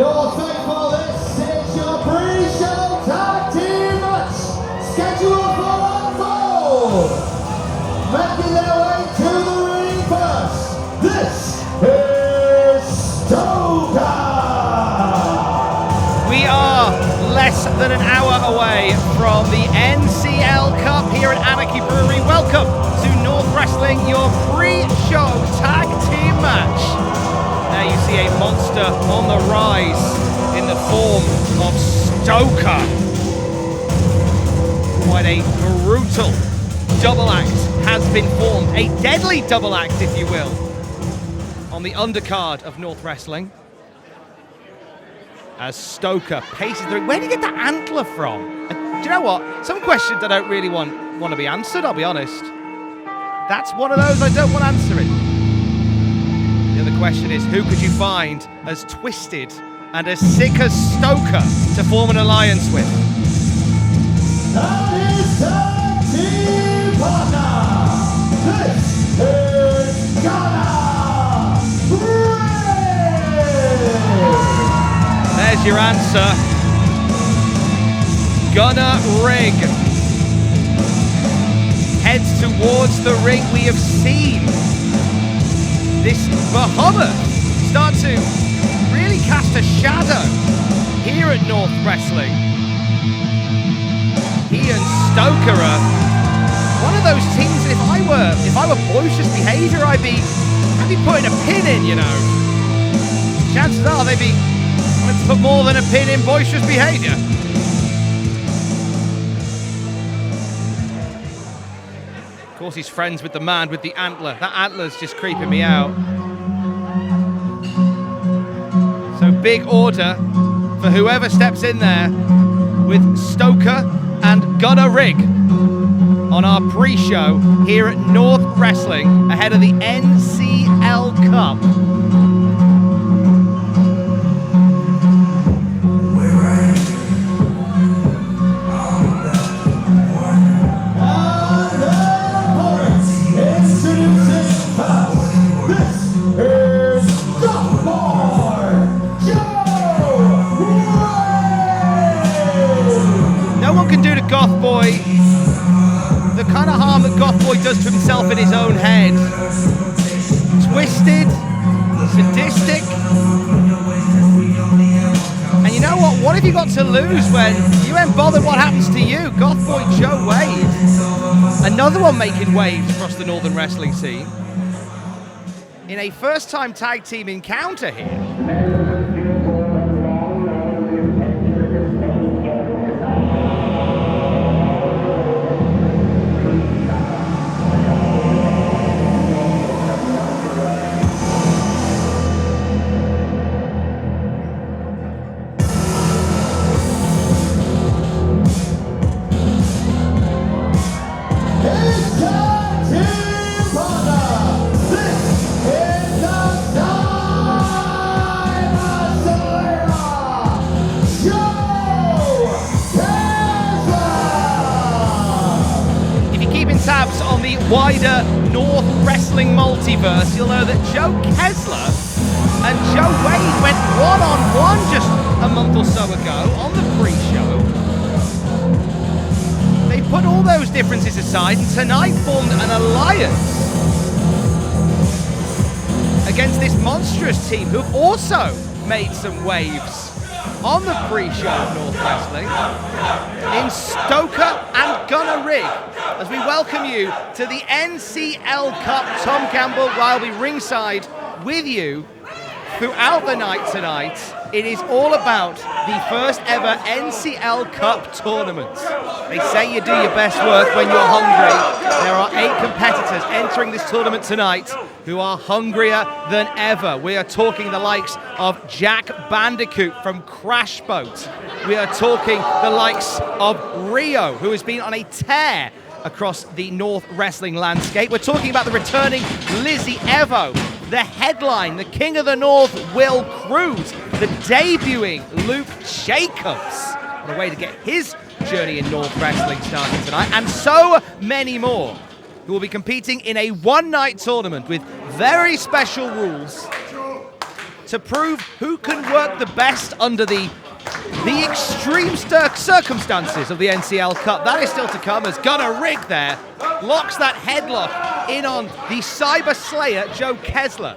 You're thankful this is your pre-show tag team match scheduled for one fall. Making their way to the ring first, this is Stoker. We are less than an hour away from the NCL Cup here at Anarchy Brewery. Welcome to North Wrestling, your pre-show tag team match. There you see a monster on the rise in the form of Stoker. Quite a brutal double act has been formed. A deadly double act, if you will, on the undercard of North Wrestling. As Stoker paces through. Where did you get that antler from? Do you know what? Some questions I don't really want to be answered, I'll be honest. That's one of those I don't want answering. The other question is, who could you find as twisted and as sick as Stoker to form an alliance with? That is tag team partner. This is Gunner Rig. There's your answer. Gunner Rig heads towards the ring. We have seen this behemoth start to really cast a shadow here at North Wrestling. He and Stoker are one of those teams. If I were boisterous behaviour, I'd be putting a pin in. You know, chances are they'd be wanting to put more than a pin in boisterous behaviour. Of course, he's friends with the man with the antler. That antler's just creeping me out. So big order for whoever steps in there with Stoker and Gunner Rig on our pre-show here at North Wrestling ahead of the NCL Cup. Goth Boy, the kind of harm that Goth Boy does to himself in his own head. Twisted, sadistic. And you know what? What have you got to lose when you ain't bothered what happens to you? Goth Boy Joe Wade, another one making waves across the Northern Wrestling scene in a first-time tag team encounter here. Tabs on the wider North Wrestling multiverse, you'll know that Joe Kessler and Joe Wade went one-on-one just a month or so ago on the pre-show. They put all those differences aside and tonight formed an alliance against this monstrous team who've also made some waves on the pre-show of North Wrestling in Stoker and Gunner Rig, as we welcome you to the NCL Cup. Tom Campbell will be ringside with you throughout the night tonight. It is all about the first ever NCL Cup tournament. They say you do your best work when you're hungry. There are 8 competitors entering this tournament tonight who are hungrier than ever. We are talking the likes of Jack Bandicoot from Crash Boat. We are talking the likes of Rio, who has been on a tear across the North Wrestling landscape. We're talking about the returning Lizzie Evo, the headline, the King of the North, Will Cruz, the debuting Luke Jacobs, on a way to get his journey in North Wrestling starting tonight, and so many more who will be competing in a one-night tournament with very special rules to prove who can work the best under the extreme circumstances of the NCL Cup. That is still to come as Gunnar Rigg there locks that headlock in on the Cyber Slayer, Joe Kessler.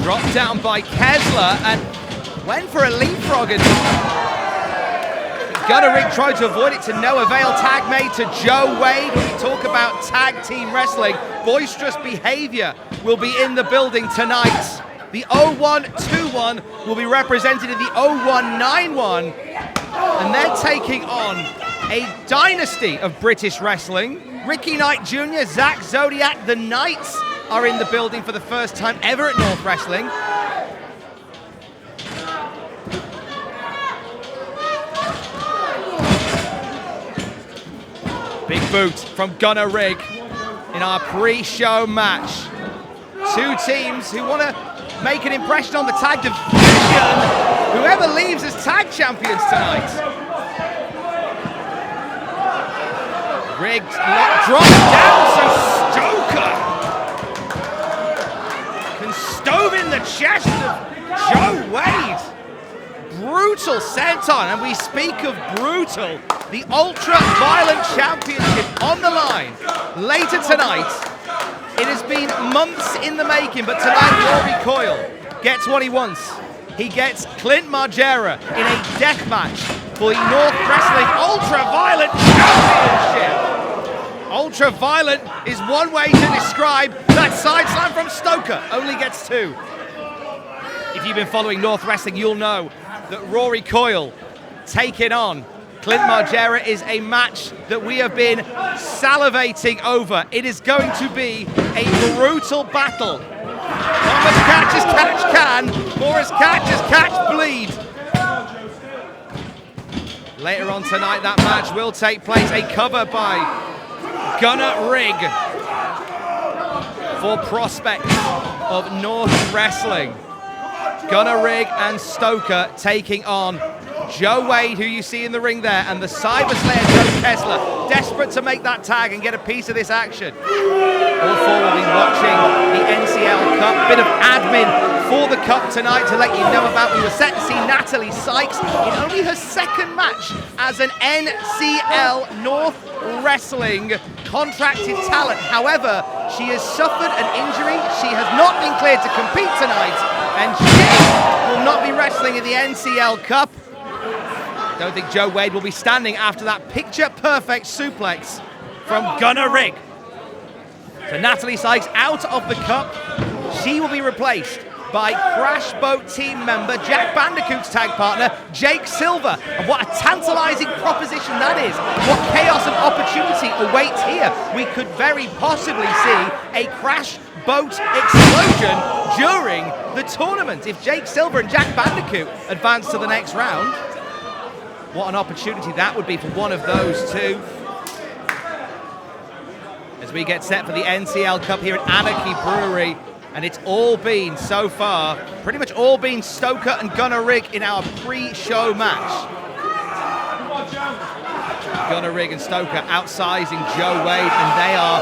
Dropped down by Kessler and went for a leapfrog, and Gunnar Rigg tried to avoid it to no avail. Tag made to Joe Wade. When we talk about tag team wrestling, boisterous behavior will be in the building tonight. The 0121 will be represented in the 0191, and they're taking on a dynasty of British wrestling. Ricky Knight Jr., Zach Zodiac, the Knights are in the building for the first time ever at North Wrestling. Big boot from Gunnar Rigg in our pre-show match. Two teams who want to make an impression on the tag division. Whoever leaves as tag champions tonight. Rigg drops down, so Stoker can stove in the chest of Joe Wade. Brutal senton, and we speak of brutal. The Ultra Violent Championship on the line later tonight. It has been months in the making, but tonight Rory Coyle gets what he wants. He gets Clint Margera in a death match for the North Wrestling Ultra Violent Championship. Ultra Violent is one way to describe that side slam from Stoker. Only gets two. If you've been following North Wrestling, you'll know that Rory Coyle taking on Clint Margera is a match that we have been salivating over. It is going to be a brutal battle. Not as catch as catch can, more as catch as catch bleed. Later on tonight, that match will take place. A cover by Gunnar Rigg for prospects of North Wrestling. Gunnar Rigg and Stoker taking on Joe Wade, who you see in the ring there, and the Cyber Slayer, Joe Kessler, desperate to make that tag and get a piece of this action. All four will be watching the NCL Cup. Bit of admin for the Cup tonight to let you know about. We were set to see Natalie Sykes in only her second match as an NCL North Wrestling contracted talent. However, she has suffered an injury. She has not been cleared to compete tonight, and she will not be wrestling in the NCL Cup. Don't think Joe Wade will be standing after that picture-perfect suplex from Gunnar Rigg. So Natalie Sykes out of the Cup. She will be replaced by Crash Boat team member, Jack Bandicoot's tag partner, Jake Silver. And what a tantalizing proposition that is. What chaos and opportunity awaits here. We could very possibly see a Crash Boat explosion during the tournament. If Jake Silver and Jack Bandicoot advance to the next round, what an opportunity that would be for one of those two. As we get set for the NCL Cup here at Anarchy Brewery, and it's all been, so far, pretty much all been Stoker and Gunnar Rigg in our pre-show match. Gunnar Rigg and Stoker outsizing Joe Wade, and they are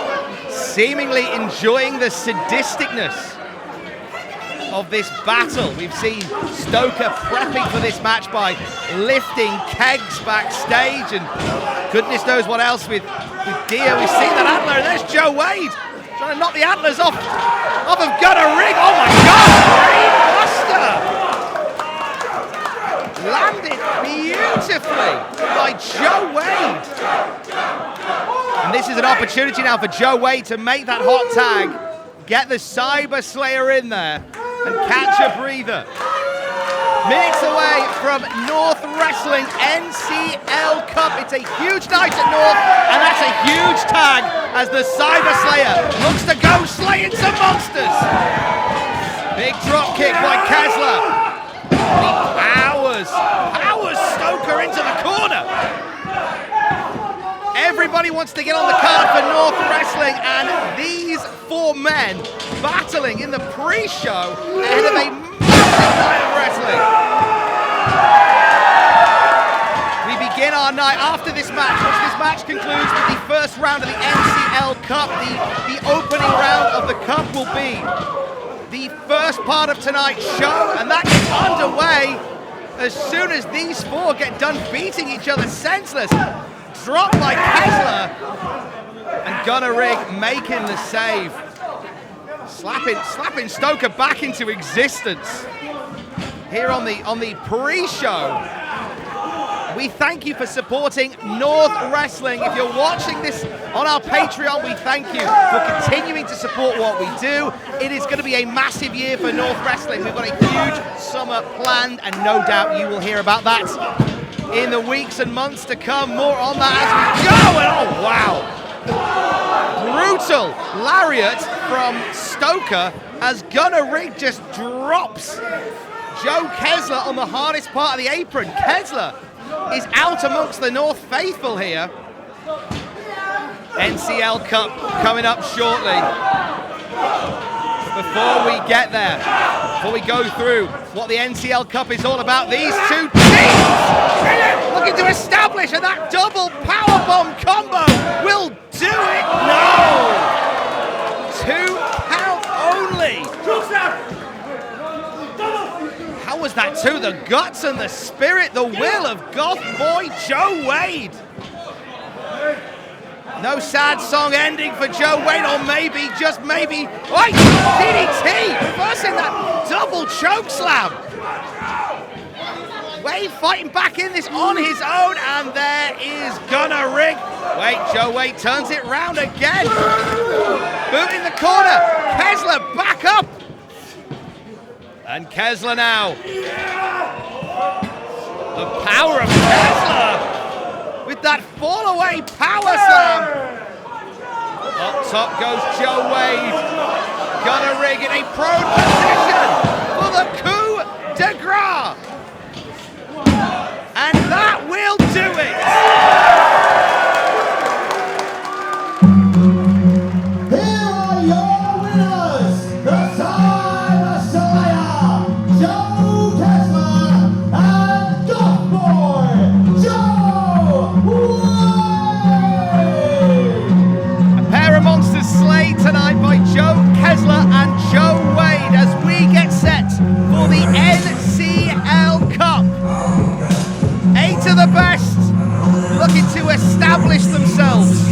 seemingly enjoying the sadisticness of this battle. We've seen Stoker prepping for this match by lifting kegs backstage, and goodness knows what else with gear. We've seen that antler, and there's Joe Wade trying to knock the antlers off of Gunnar Rigg. Oh my God! Brainbuster! Landed beautifully by Joe Wade. And this is an opportunity now for Joe Wade to make that hot tag, get the Cyber Slayer in there, and catch a breather. Minutes away from North Wrestling NCL Cup. It's a huge night at North, and that's a huge tag as the Cyber Slayer looks to go slaying some monsters. Big drop kick by Kessler. He powers Stoker into the corner. Everybody wants to get on the card for North Wrestling, and these four men battling in the pre-show ahead of a massive night of wrestling. We begin our night after this match, which this match concludes with the first round of the NCL Cup. The opening round of the Cup will be the first part of tonight's show, and that gets underway as soon as these four get done beating each other senseless. Dropped by Kessler, and Gunnar Rig making the save. Slapping Stoker back into existence here on the pre-show. We thank you for supporting North Wrestling. If you're watching this on our Patreon, we thank you for continuing to support what we do. It is going to be a massive year for North Wrestling. We've got a huge summer planned, and no doubt you will hear about that in the weeks and months to come. More on that as we go. And oh wow, brutal lariat from Stoker as Gunnar Rig just drops Joe Kessler on the hardest part of the apron. Kessler is out amongst the North faithful here. NCL Cup coming up shortly. Before we get there, before we go through what the NCL Cup is all about, these two teams looking to establish, and that double powerbomb combo will do it. No! 2 count only. How was that too? The guts and the spirit, the will of goth boy Joe Wade. No sad song ending for Joe Wade, or maybe, just maybe, right, DDT, reversing that double choke slam. Wade fighting back in this on his own, and there is Gunnar Rig. Wait, Joe Wade turns it round again. Boot in the corner, Kessler back up. And Kessler now. The power of Kessler with that fall away power slam. Up top goes Joe Wade. Gunnar Rig in a prone position for the coup de grace. And that will do it. Here are your winners, the Time Messiah, Joe Kessler, and Goth Boy, Joe Wade. A pair of monsters slayed tonight by Joe Kessler and Joe Wade as we get set for the NCL Cup. 8 of the best looking to establish themselves